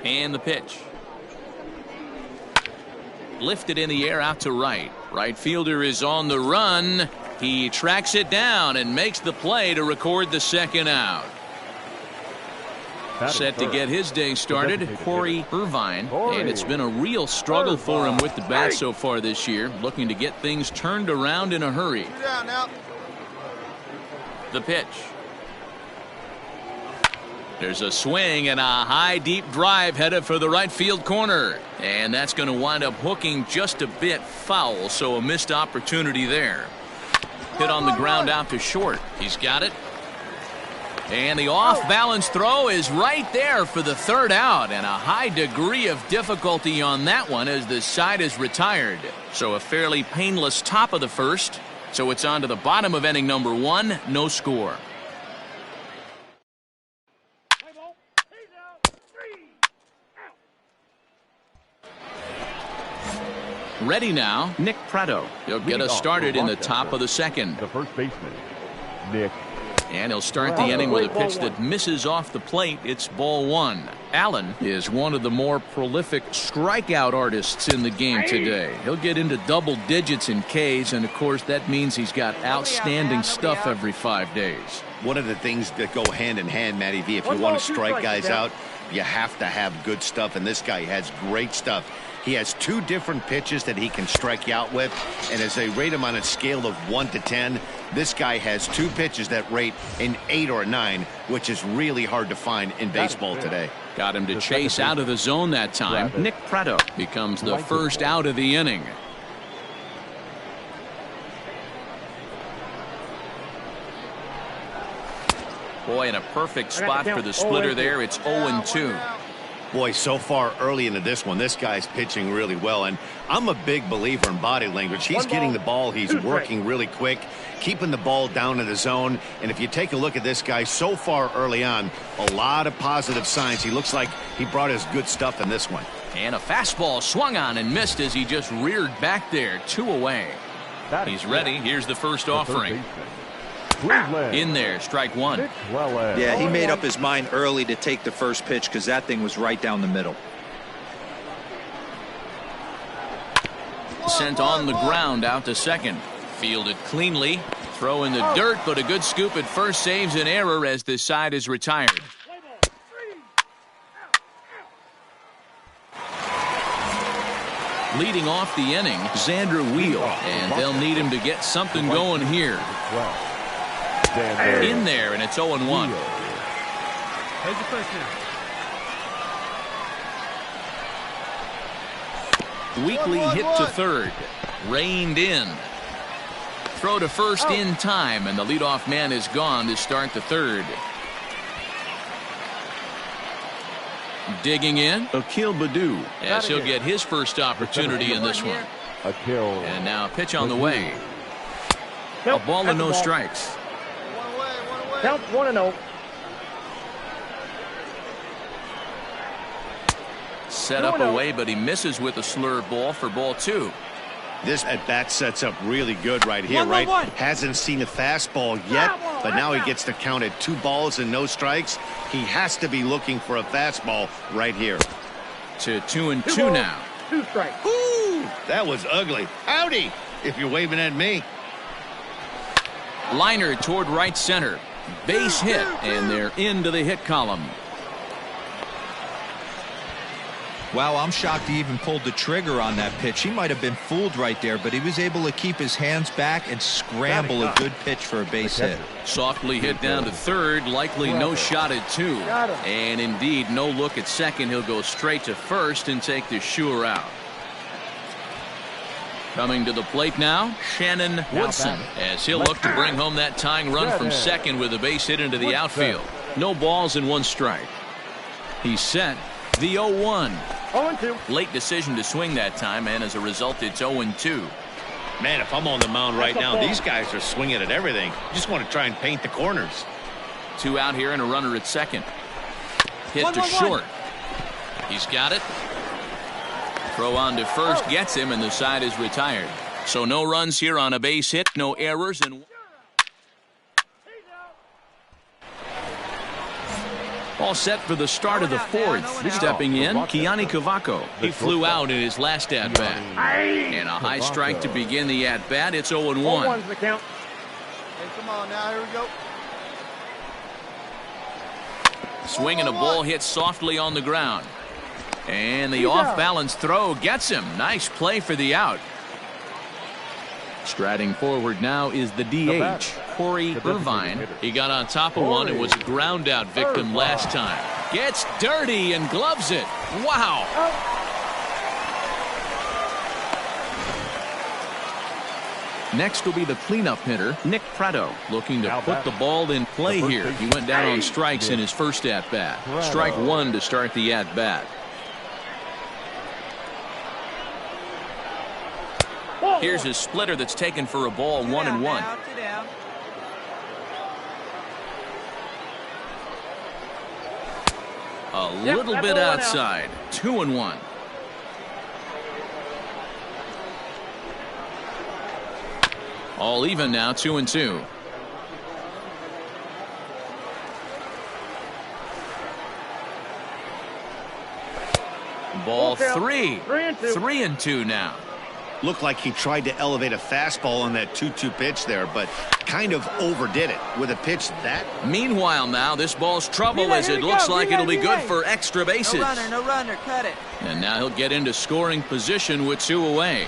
And the pitch. Lifted in the air out to right. Right fielder is on the run. He tracks it down and makes the play to record the second out. Set to get his day started, Corey Irvine, and it's been a real struggle for him with the bat so far this year, looking to get things turned around in a hurry. The pitch. There's a swing and a high deep drive headed for the right field corner, and that's going to wind up hooking just a bit foul, so a missed opportunity there. Hit on the ground out to short. He's got it. And the off-balance throw is right there for the third out, and a high degree of difficulty on that one as the side is retired. So a fairly painless top of the first. So it's on to the bottom of inning number 1, no score. Ready now, Nick Prado. He'll get us started in the top of the second. The first baseman, Nick. And he'll start the inning with a pitch that misses off the plate. It's ball 1. Allen is one of the more prolific strikeout artists in the game today. He'll get into double digits in Ks, and of course that means he's got outstanding stuff every 5 days. One of the things that go hand in hand, Matty V, if you want to strike guys out, you have to have good stuff, and this guy has great stuff. He has 2 different pitches that he can strike you out with, and as they rate him on a scale of 1 to 10, this guy has 2 pitches that rate an 8 or a 9, which is really hard to find in baseball today. Got him to chase out of the zone that time. Nick Prado becomes the first out of the inning. Boy, in a perfect spot for the splitter there. It's 0-2. Boy, so far early into this one, this guy's pitching really well, and I'm a big believer in body language. He's getting the ball, he's working really quick, keeping the ball down in the zone, and if you take a look at this guy so far early on, a lot of positive signs. He looks like he brought his good stuff in this one. And a fastball swung on and missed as he just reared back there. 2 away. He's ready. Here's the first offering. In there, strike 1. Yeah, he made up his mind early to take the first pitch because that thing was right down the middle. Sent on the ground out to second. Fielded cleanly. Throw in the dirt, but a good scoop at first saves an error as the side is retired. Leading off the inning, Xander Wheel, and they'll need him to get something going here. In there, and it's 0-1. Weekly hit to third. Reined in. Throw to first in time, and the leadoff man is gone to start the third. Digging in, Akil Baddoo, as he'll get his first opportunity in this one. And now a pitch on the way. A ball and no strikes. Count 1-0. Set up away, but he misses with a slurve ball for ball 2. This at-bat sets up really good right here, right? Hasn't seen a fastball yet, but now he gets to count at 2 balls and no strikes. He has to be looking for a fastball right here. To 2-2 now. 2 strikes. Ooh, that was ugly. Howdy, if you're waving at me. Liner toward right center. Base hit, and they're into the hit column. Wow, I'm shocked he even pulled the trigger on that pitch. He might have been fooled right there, but he was able to keep his hands back and scramble a good pitch for a base hit. Softly hit down to third, likely no shot at 2. And indeed, no look at second. He'll go straight to first and take the sure out. Coming to the plate now, Shannon Woodson, as he'll look to bring home that tying run from second with a base hit into the outfield. No balls and 1 strike. He's set. The 0-1. 0-2. Late decision to swing that time, and as a result, it's 0-2. Man, if I'm on the mound right now, these guys are swinging at everything. Just want to try and paint the corners. 2 out here and a runner at second. Hit to short. He's got it. Throw on to first gets him, and the side is retired. So no runs here on a base hit, no errors, and All set for the start of the fourth. Stepping in, Kiani Kavako. He flew out in his last at-bat. And a high strike to begin the at-bat. It's 0-1. 0-1's the count. Hey, come on now. Here we go. Swing and a ball hit softly on the ground. And the off-balance throw gets him. Nice play for the out. Striding forward now is the DH, Corey Irvine. He got on top of one and was a ground-out victim last time. Gets dirty and gloves it. Wow. Next will be the cleanup hitter, Nick Prado, looking to put the ball in play here. He went down on strikes in his first at-bat. Strike one to start the at-bat. Here's his splitter that's taken for a ball, 1-1. A little bit outside, 2-1. All even now, 2-2. Ball three. 3-2 now. Looked like he tried to elevate a fastball on that 2-2 pitch there, but kind of overdid it with a pitch that. Meanwhile now, this ball's trouble as it looks like it'll be good for extra bases. No runner, cut it. And now he'll get into scoring position with 2 away.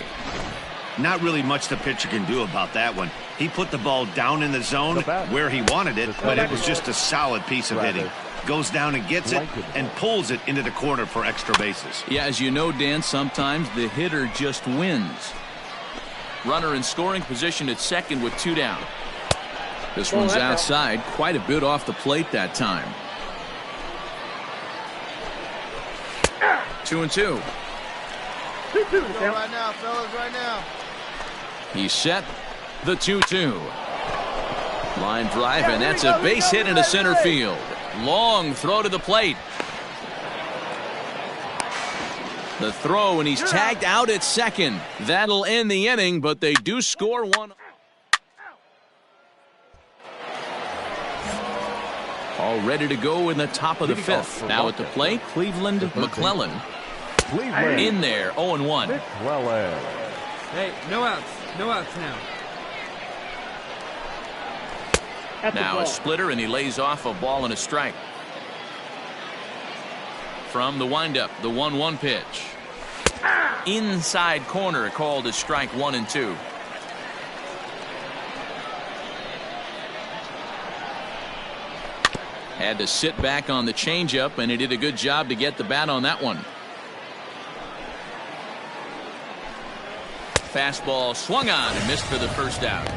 Not really much the pitcher can do about that one. He put the ball down in the zone where he wanted it, but it was just a solid piece of hitting. Goes down and gets it and pulls it into the corner for extra bases. Yeah, as you know, Dan, sometimes the hitter just wins. Runner in scoring position at second with 2 down. This one's outside, quite a bit off the plate that time. 2-2. 2-2 count. Right now, fellas, right now. He's set. The 2-2. Line drive, and that's a base hit into center field. Long throw to the plate. The throw, and he's tagged out at second. That'll end the inning, but they do score one. All ready to go in the top of the fifth. Now at the plate, Cleveland McClellan. In there, 0-1. Hey, no outs. No outs now. Now a splitter, and he lays off a ball and a strike. From the windup, the 1-1 pitch. Inside corner, called as strike 1 and 2. Had to sit back on the changeup, and he did a good job to get the bat on that one. Fastball swung on and missed for the first out.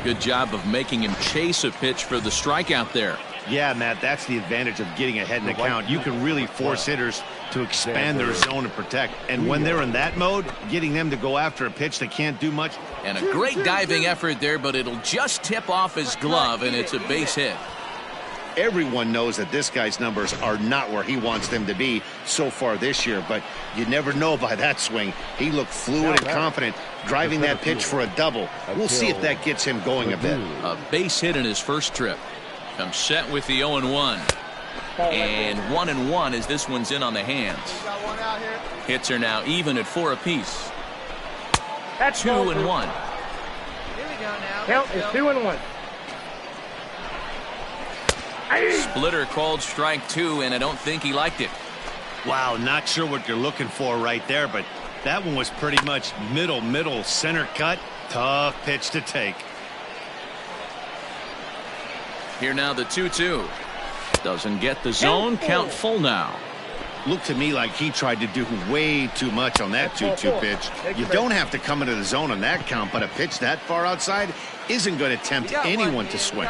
Good job of making him chase a pitch for the strikeout there. Yeah, Matt, that's the advantage of getting ahead in the count. You can really force hitters to expand their zone and protect. And when they're in that mode, getting them to go after a pitch that can't do much. And a great diving effort there, but it'll just tip off his glove, and it's a base hit. Everyone knows that this guy's numbers are not where he wants them to be so far this year, but you never know by that swing. He looked fluid and confident, driving that pitch for a double. We'll see if that gets him going a bit. A base hit in his first trip. Comes set with the 0-1. And 1-1 as this one's in on the hands. Hits are now even at 4 apiece. That's 2-1. Here we go now. Count is 2-1. Splitter called strike 2, and I don't think he liked it. Wow, not sure what you're looking for right there, but that one was pretty much middle, center cut. Tough pitch to take. Here now the 2-2. Doesn't get the zone. Count full now. Looked to me like he tried to do way too much on that 2-2 pitch. You don't have to come into the zone on that count, but a pitch that far outside isn't going to tempt anyone to swing.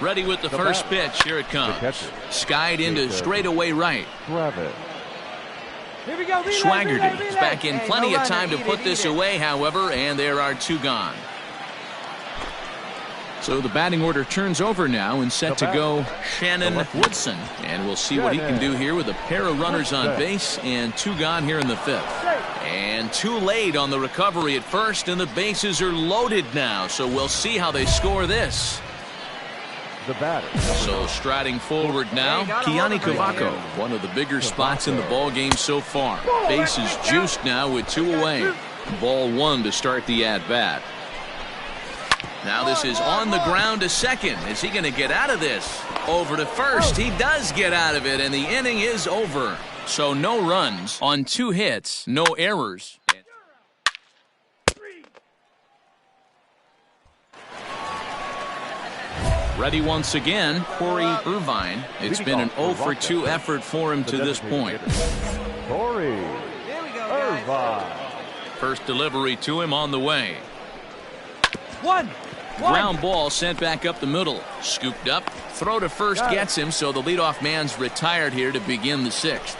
Ready with the first pitch. Here it comes. Skied into straightaway right. Here we go. Swaggerty is back in plenty of time to put this away, however, and there are 2 gone. So the batting order turns over now, and set to go Shannon Woodson. And we'll see what he can do here with a pair of runners on base and 2 gone here in the 5th. And too late on the recovery at first, and the bases are loaded now. So we'll see how they score this. The batter. So striding forward now, Kiani Cavaco, one of the bigger spots in the ball game so far. Base is juiced now with 2 away. Ball 1 to start the at-bat. Now this is on the ground to second. Is he going to get out of this? Over to first. He does get out of it, and the inning is over. So no runs on 2 hits, no errors. Ready once again, Corey Irvine. It's been an 0 for 2 effort for him to this point. Corey Irvine. First delivery to him on the way. One. Ground ball sent back up the middle. Scooped up. Throw to first gets him, so the leadoff man's retired here to begin the 6th.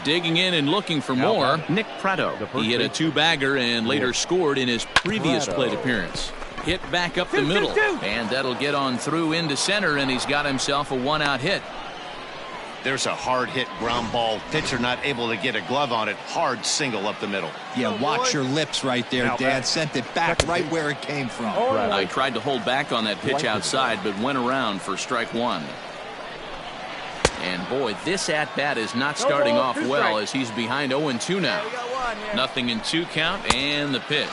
Digging in and looking for more, Nick Prado. He hit a 2-bagger and later scored in his previous plate appearance. Hit back up the middle, and that'll get on through into center, and he's got himself a 1-out hit. There's a hard hit ground ball. Pitcher not able to get a glove on it. Hard single up the middle. Yeah, watch your lips right there, Dan. Sent it back right where it came from. I tried to hold back on that pitch outside, but went around for strike 1. And boy, this at-bat is not starting off well as he's behind 0-2 now. Nothing in 2 count, and the pitch.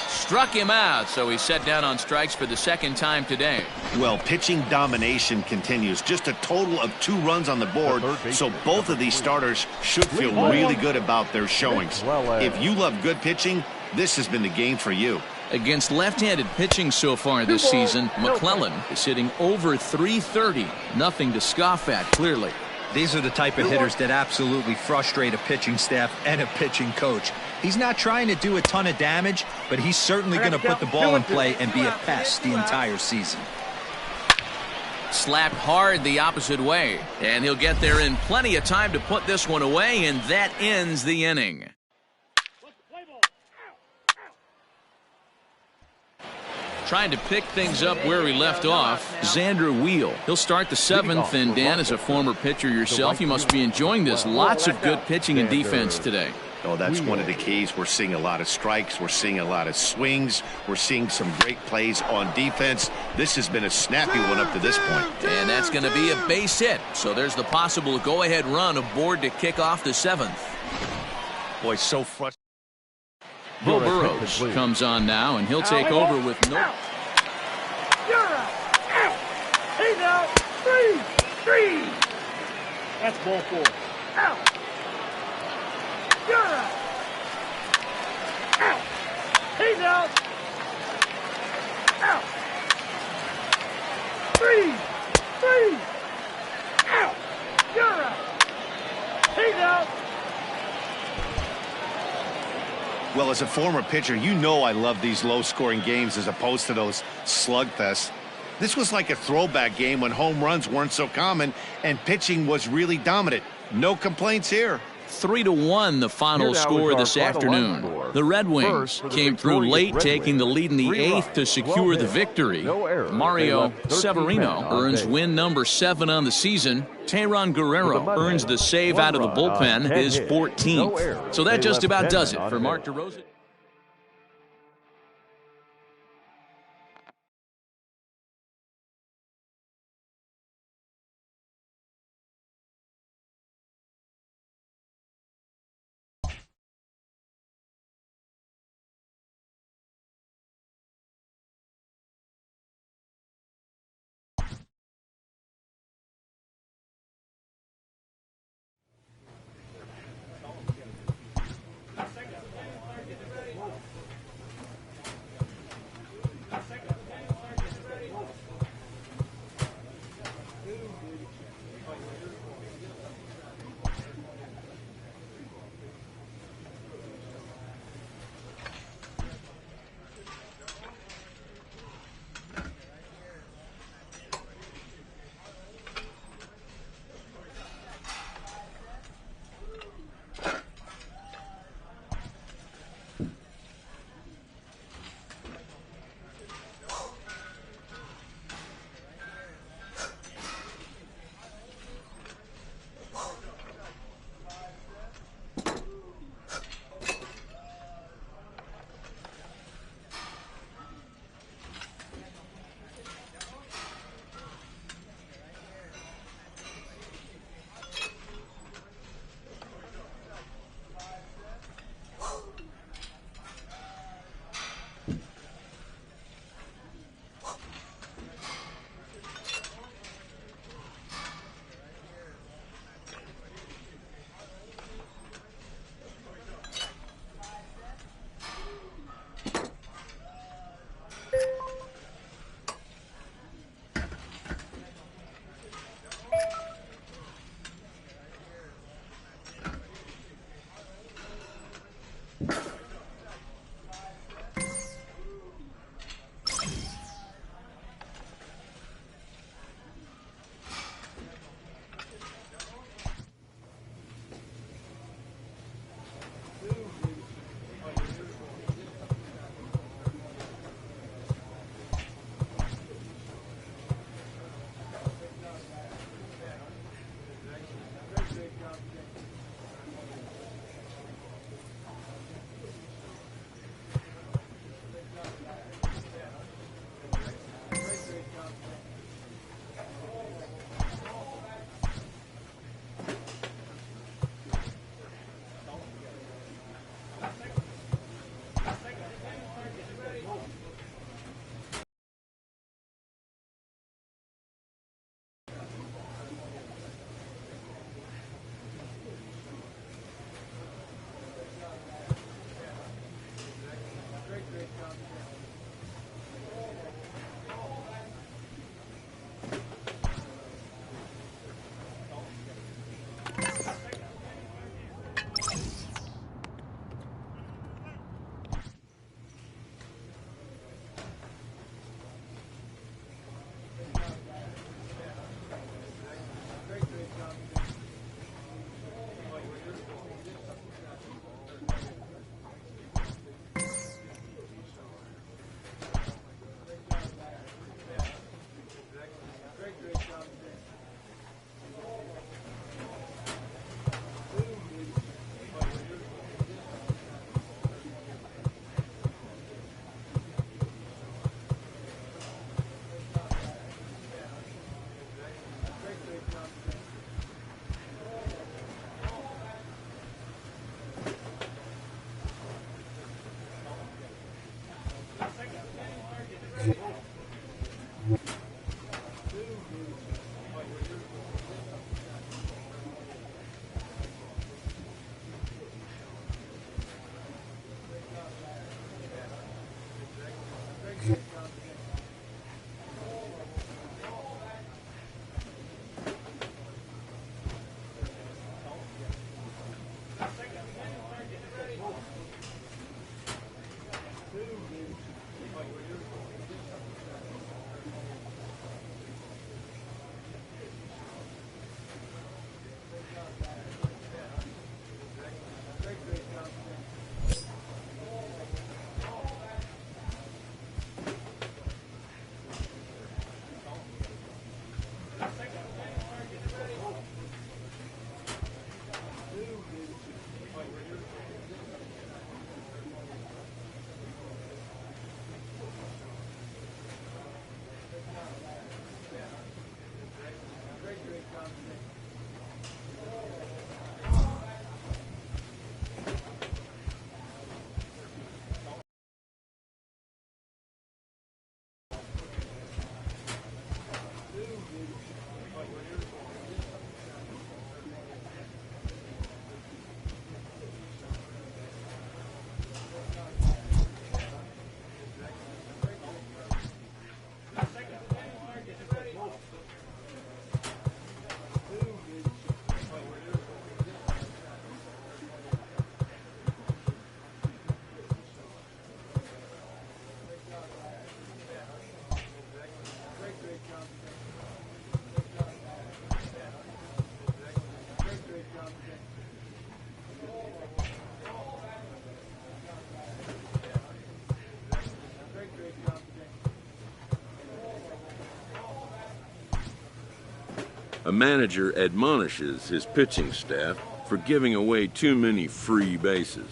Struck him out, so he's set down on strikes for the 2nd time today. Well, pitching domination continues. Just a total of 2 runs on the board, so both of these starters should feel really good about their showings. If you love good pitching, this has been the game for you. Against left-handed pitching so far this season, McClellan is hitting over .330. Nothing to scoff at, clearly. These are the type of hitters that absolutely frustrate a pitching staff and a pitching coach. He's not trying to do a ton of damage, but he's certainly going to put the ball in play and be a pest the entire season. Slapped hard the opposite way, and he'll get there in plenty of time to put this one away, and that ends the inning. Trying to pick things up where he left off, Xander Wheel. He'll start the 7th, and Dan, as a former pitcher yourself, you must be enjoying this. Lots of good pitching and defense today. Oh, that's one of the keys. We're seeing a lot of strikes. We're seeing a lot of swings. We're seeing some great plays on defense. This has been a snappy one up to this point. And that's going to be a base hit. So there's the possible go-ahead run aboard to kick off the 7th. Boy, so frustrating. Bill Burrows comes on now, and he'll take over with no. You're out. He's out. 3. That's ball 4. Out. You're out. He's out. Out. 3. Out. You're out. He's out. Well, as a former pitcher, you know I love these low-scoring games as opposed to those slugfests. This was like a throwback game when home runs weren't so common and pitching was really dominant. No complaints here. 3-1 the final score this afternoon. The Red Wings came through late, taking the lead in the 8th to secure the victory. Mario Severino earns win number 7 on the season. Tayron Guerrero earns the save out of the bullpen, his 14th. So that just about does it for Mark DeRosa. A manager admonishes his pitching staff for giving away too many free bases.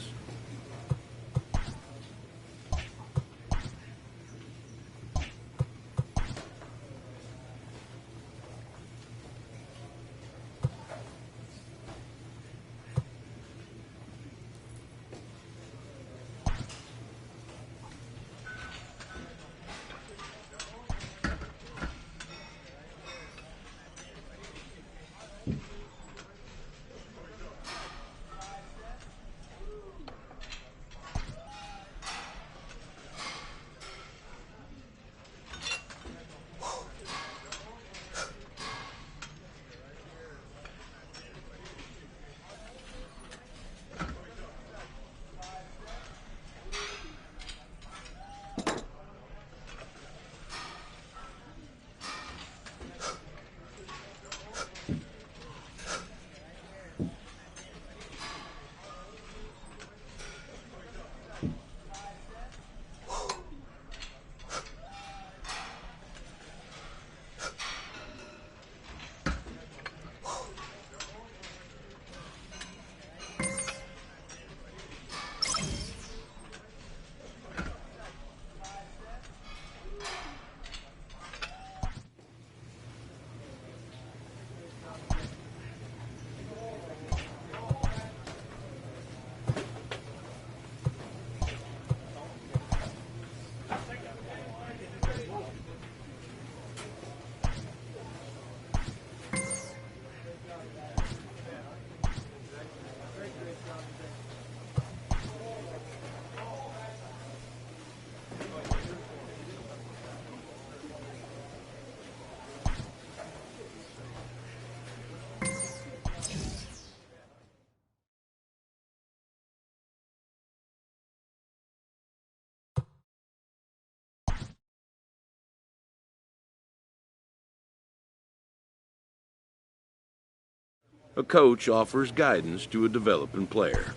A coach offers guidance to a developing player.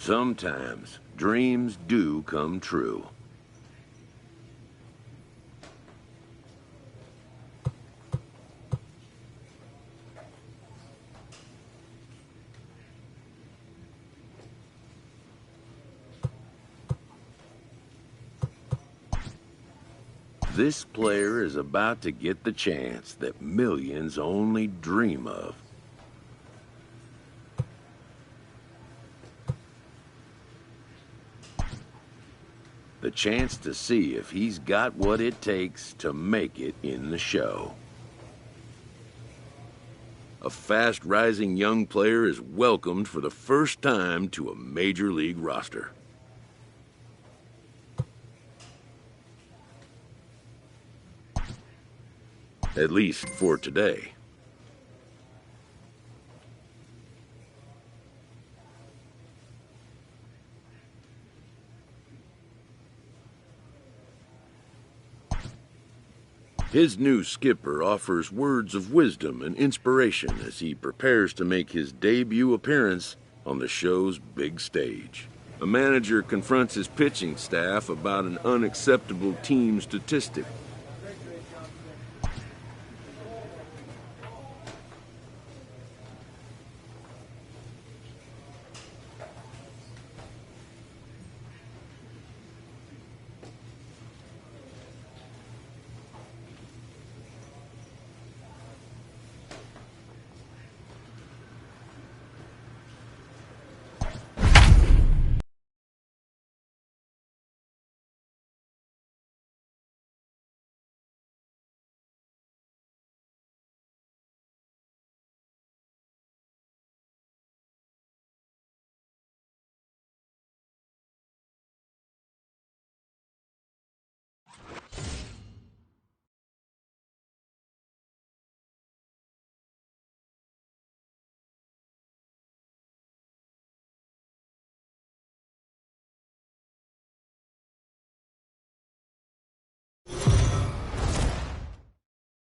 Sometimes dreams do come true. This player is about to get the chance that millions only dream of. The chance to see if he's got what it takes to make it in the show. A fast-rising young player is welcomed for the first time to a major league roster. At least for today. His new skipper offers words of wisdom and inspiration as he prepares to make his debut appearance on the show's big stage. A manager confronts his pitching staff about an unacceptable team statistic.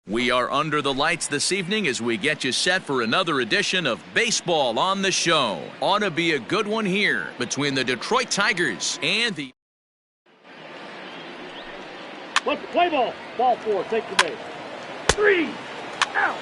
We are under the lights this evening as we get you set for another edition of Baseball on the Show. Ought to be a good one here between the Detroit Tigers and the... Let's play ball. Ball 4, take the base. 3, out.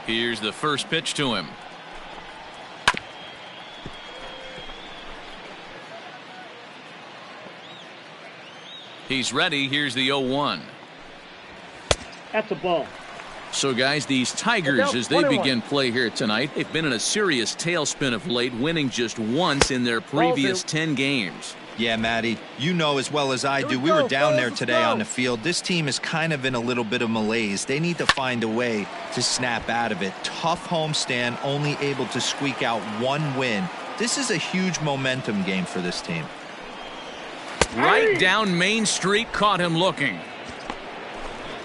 Here's the first pitch to him. He's ready. Here's the 0-1. That's a ball. So, guys, these Tigers, as they begin play here tonight, they've been in a serious tailspin of late, winning just once in their previous 10 games. Yeah, Matty, you know as well as I do, we were down there today on the field. This team is kind of in a little bit of malaise. They need to find a way to snap out of it. Tough homestand, only able to squeak out one win. This is a huge momentum game for this team. Right down Main Street, caught him looking.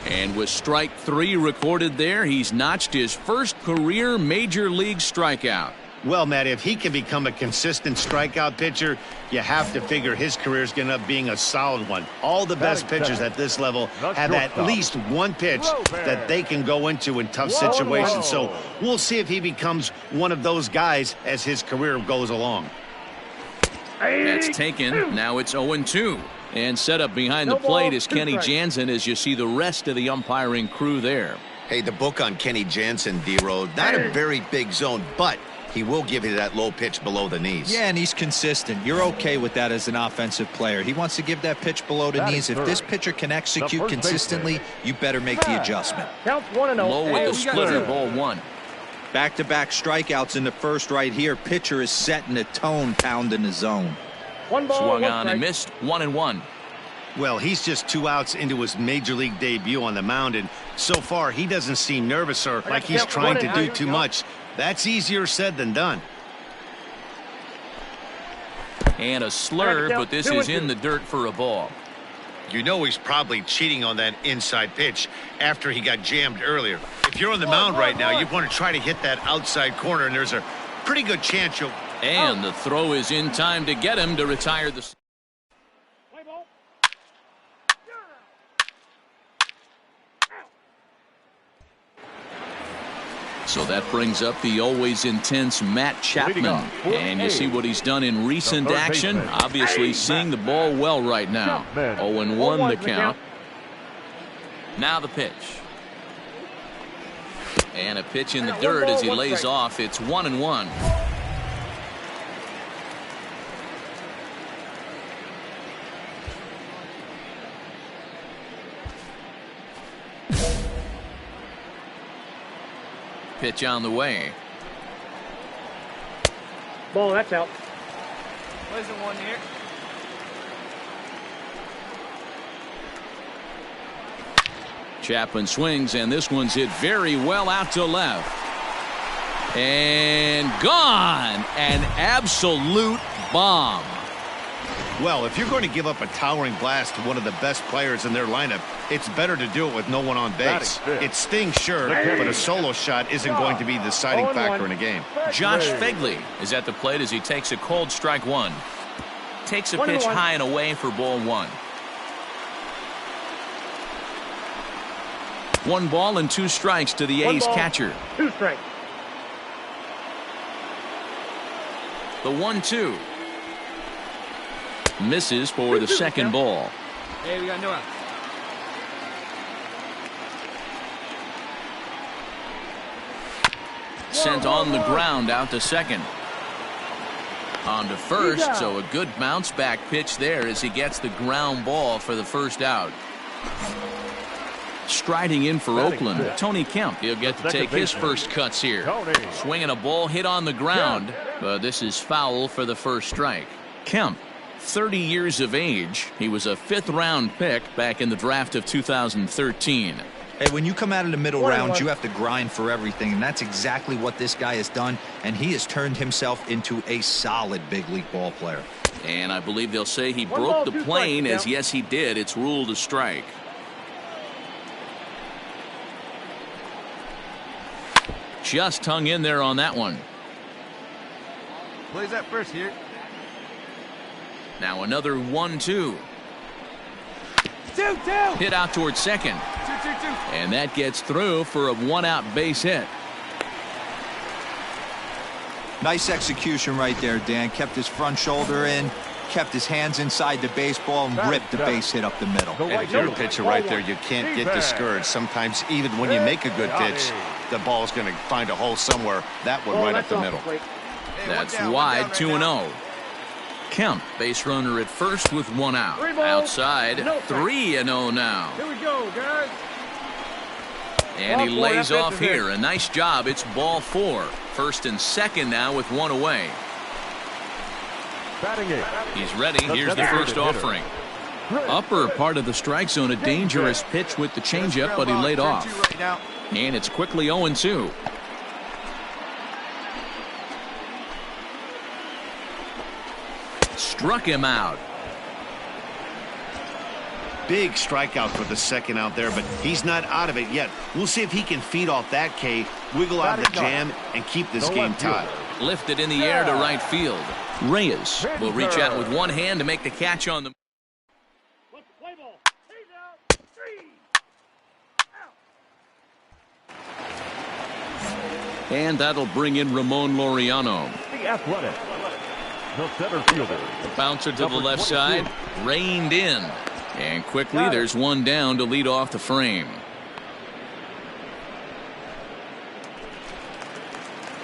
And with strike 3 recorded there, he's notched his first career major league strikeout. Well, Matt, if he can become a consistent strikeout pitcher, you have to figure his career is going to end up being a solid one. All the best pitchers at this level have at least one pitch that they can go into in tough situations. So we'll see if he becomes one of those guys as his career goes along. That's taken. Now it's 0-2. And set up behind the plate is Kenny Jansen as you see the rest of the umpiring crew there. Hey, the book on Kenny Jansen, D-Road, not a very big zone, but he will give you that low pitch below the knees. Yeah, and he's consistent. You're okay with that as an offensive player. He wants to give that pitch below the knees. If this pitcher can execute consistently, you better make the adjustment. Counts 1-0. Low with the splitter, ball 1. Back-to-back strikeouts in the first right here. Pitcher is setting the tone, pounding the zone. Swung on and missed. 1-1. Well, he's just 2 outs into his major league debut on the mound, and so far he doesn't seem nervous or like he's trying to do too much. That's easier said than done. And a slur, but this is in the dirt for a ball. You know he's probably cheating on that inside pitch after he got jammed earlier. If you're on the mound right now, you want to try to hit that outside corner, and there's a pretty good chance you'll... And the throw is in time to get him to retire the... So that brings up the always intense Matt Chapman. And you see what he's done in recent action. Obviously seeing the ball well right now. 0-1 the count. Now the pitch. And a pitch in the dirt as he lays off. It's 1-1. Pitch on the way. Ball, that's out. Wasn't one here. Chapman swings, and this one's hit very well out to left. And gone. An absolute bomb. Well, if you're going to give up a towering blast to one of the best players in their lineup, it's better to do it with no one on base. It stings, sure, but a solo shot isn't going to be the deciding factor in a game. Josh Fegley is at the plate as he takes a cold strike one. Takes a pitch high and away for ball one. 1 ball and 2 strikes to the A's catcher. 2 strikes. The 1-2. Misses for the second ball. Hey, we got no outs. Sent on the ground out to second. On to first, so a good bounce back pitch there as he gets the ground ball for the first out. Striding in for Oakland, Tony Kemp. He'll get to take his first cuts here. Swinging a ball hit on the ground, but this is foul for the first strike. Kemp, 30 years of age. He was a 5th round pick back in the draft of 2013. Hey, when you come out of the middle rounds, you have to grind for everything, and that's exactly what this guy has done, and he has turned himself into a solid big league ball player. And I believe they'll say he broke the plane, as yes he did. It's ruled a strike. Just hung in there on that one. Plays that first here. Now another 1-2. 2-2. Hit out towards second. 2-2-2. And that gets through for a 1-out base hit. Nice execution right there, Dan. Kept his front shoulder in, kept his hands inside the baseball, and ripped the base hit up the middle. And if you're a pitcher right there, you can't get discouraged. Sometimes even when you make a good pitch, the ball's going to find a hole somewhere. That one right up the middle. That's wide, 2-0. Kemp, base runner at first with 1 out. Outside, 3-0 now. Here we go, guys. And he lays off here. A nice job. It's ball 4. First and second now with 1 away. He's ready. Here's the first offering. Upper part of the strike zone. A dangerous pitch with the changeup, but he laid off. And it's quickly 0-2. Struck him out. Big strikeout for the second out there, but he's not out of it yet. We'll see if he can feed off that K, wiggle out of the jam, and keep this game tied. Lifted in the air to right field. Reyes will reach out with one hand to make the catch on the. Play ball. He's out. 3 out. And that'll bring in Ramon Laureano. The athletic. The center fielder. The bouncer to the left side. Reined in. And quickly there's one down to lead off the frame.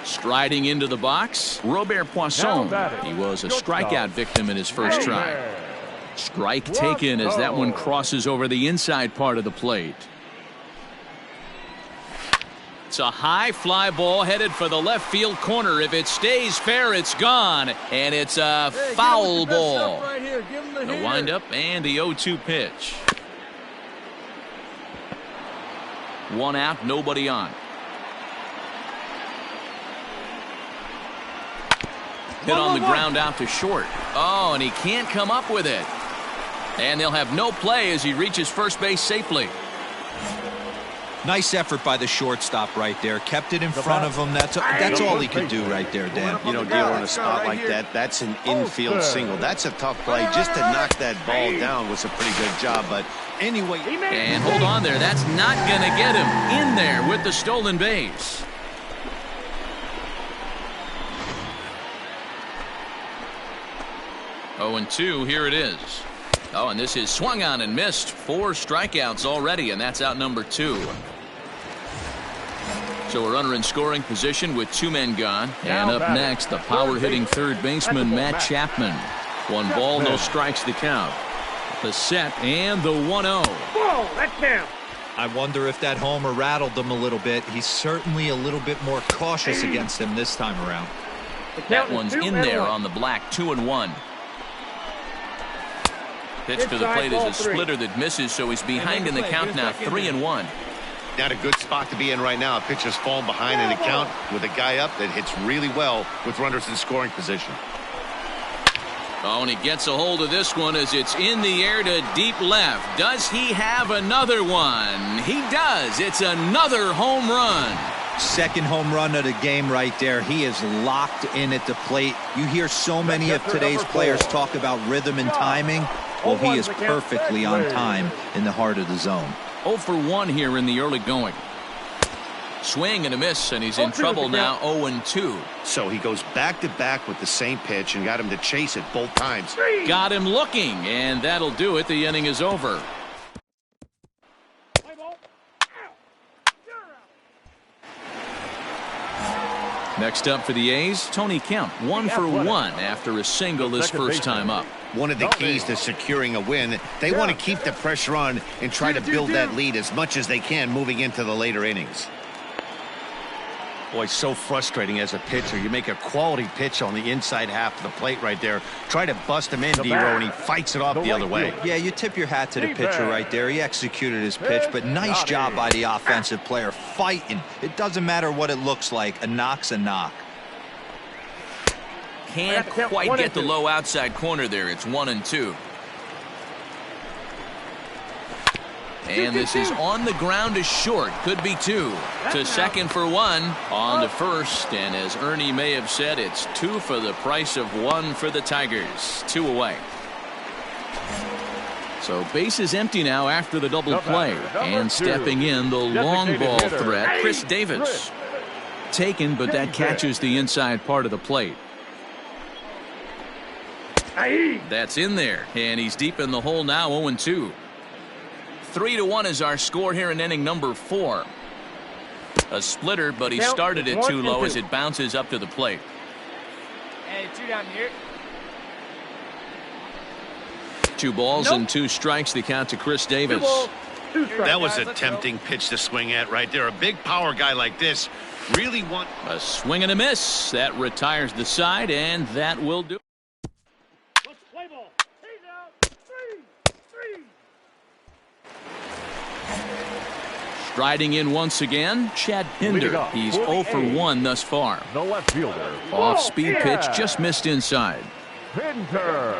Striding into the box, Robert Poisson. He was a strikeout victim in his first try. Strike taken as that one crosses over the inside part of the plate. It's a high fly ball headed for the left field corner. If it stays fair, it's gone. And it's a foul ball. The windup and the 0-2 pitch. 1 out, nobody on. Hit on the ground out to short. Oh, and he can't come up with it. And they'll have no play as he reaches first base safely. Nice effort by the shortstop right there. Kept it in front of him. That's all he could do right there, Dan. You know, dealing a spot like that, that's an infield single. That's a tough play. Just to knock that ball down was a pretty good job. But anyway. And hold on there. That's not going to get him in there with the stolen base. Oh, and 2, here it is. Oh, and this is swung on and missed. 4 strikeouts already, and that's out number 2. So a runner in scoring position with 2 men gone. And up next, the power-hitting third baseman, Matt Chapman. 1 ball, no strikes to count. The set and the 1-0. Whoa, that's him. I wonder if that homer rattled him a little bit. He's certainly a little bit more cautious against him this time around. That one's in there on the black. 2-1. Pitch to the plate is a splitter that misses, so he's behind in the count now, 3-1. Not a good spot to be in right now. A pitcher's falling behind in the count with a guy up that hits really well with runners in scoring position. Oh, and he gets a hold of this one as it's in the air to deep left. Does he have another one? He does. It's another home run. Second home run of the game right there. He is locked in at the plate. You hear so many of today's players talk about rhythm and timing. Well, he is perfectly on time in the heart of the zone. 0 for 1 here in the early going. Swing and a miss, and he's in trouble now, 0-2. So he goes back-to-back with the same pitch and got him to chase it both times. Got him looking, and that'll do it. The inning is over. Next up for the A's, Tony Kemp, 1 for 1 after a single his first time up. One of the keys to securing a win, they want to keep the pressure on and try to build that lead as much as they can moving into the later innings. Boy, so frustrating as a pitcher. You make a quality pitch on the inside half of the plate right there. Try to bust him in, D-Row, and he fights it off the other way. Yeah, you tip your hat to the pitcher right there. He executed his pitch, but nice job by the offensive player fighting. It doesn't matter what it looks like. A knock's a knock. Can't quite get the low outside corner there. It's 1-2. And this is on the ground to short. Could be 2. To second for 1. On to first. And as Ernie may have said, it's 2 for the price of 1 for the Tigers. 2 away. So base is empty now after the double play. And stepping in, the long ball threat, Chris Davis. Taken, but that catches the inside part of the plate. That's in there. And he's deep in the hole now, 0-2. 3-1 is our score here in inning number 4. A splitter, but he started it too low as it bounces up to the plate. Hey, 2 down here. 2 balls and 2 strikes. The count to Chris Davis. That was a tempting pitch to swing at right there. A big power guy like this really want a swing and a miss. That retires the side, and that will do. Striding in once again, Chad Pinder. He's 0 for 1 thus far. The left fielder. Off-speed pitch just missed inside. Pinder.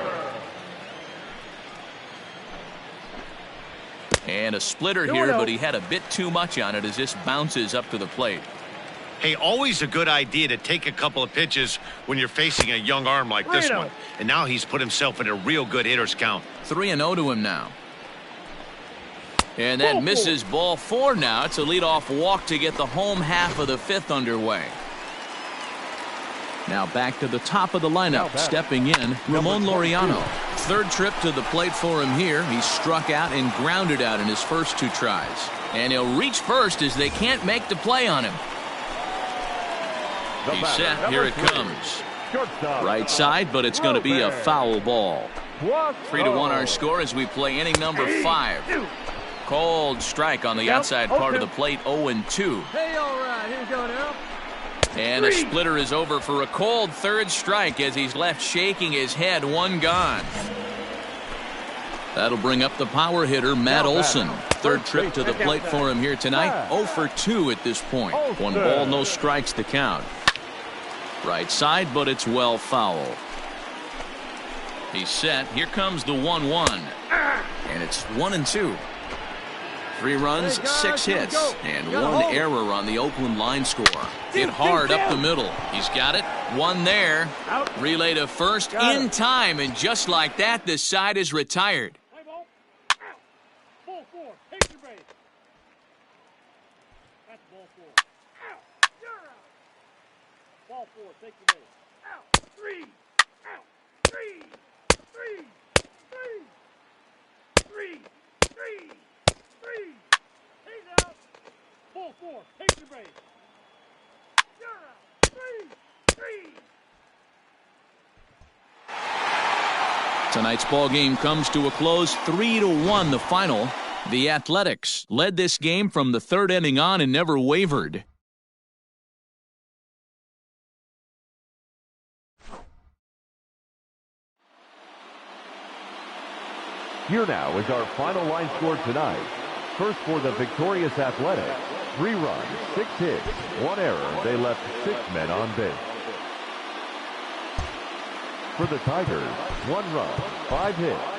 And a splitter here, but he had a bit too much on it as this bounces up to the plate. Hey, always a good idea to take a couple of pitches when you're facing a young arm like this one. And now he's put himself in a real good hitter's count. 3-0 to him now. And that misses ball 4 now. It's a leadoff walk to get the home half of the 5th underway. Now back to the top of the lineup. Stepping in, Ramon Laureano. 3rd trip to the plate for him here. He struck out and grounded out in his first 2 tries. And he'll reach first as they can't make the play on him. He's set. Here it comes. Right side, but it's going to be a foul ball. 3-1 our score as we play inning number 5. Cold strike on the outside part of the plate, 0-2. Hey, all right, here we go now. And a splitter is over for a cold 3rd strike as he's left shaking his head. 1 gone. That'll bring up the power hitter, Matt Olson. 3rd trip to the plate for him here tonight. 0 for 2 at this point. 1 ball, no strikes to count. Right side, but it's well foul. He's set. Here comes the 1-1. And it's 1-2. 3 runs, 6 hits, and 1 error on the Oakland line score. Hit hard up the middle. He's got it. 1 there. Relay to first in time, and just like that, the side is retired. Ball 4. Take your base. That's ball 4. Out. You're out. Ball 4. Take your base. Out. 3. Out. 3. 3. 3. 3. 3. 3. He's out. Ball 4. Take your base. You're out. 3. 3. Tonight's ball game comes to a close, 3-1 the final. The Athletics led this game from the 3rd inning on and never wavered. Here now is our final line score tonight. First for the victorious Athletics, 3 runs, 6 hits, 1 error. They left 6 men on base. For the Tigers, 1 run, 5 hits.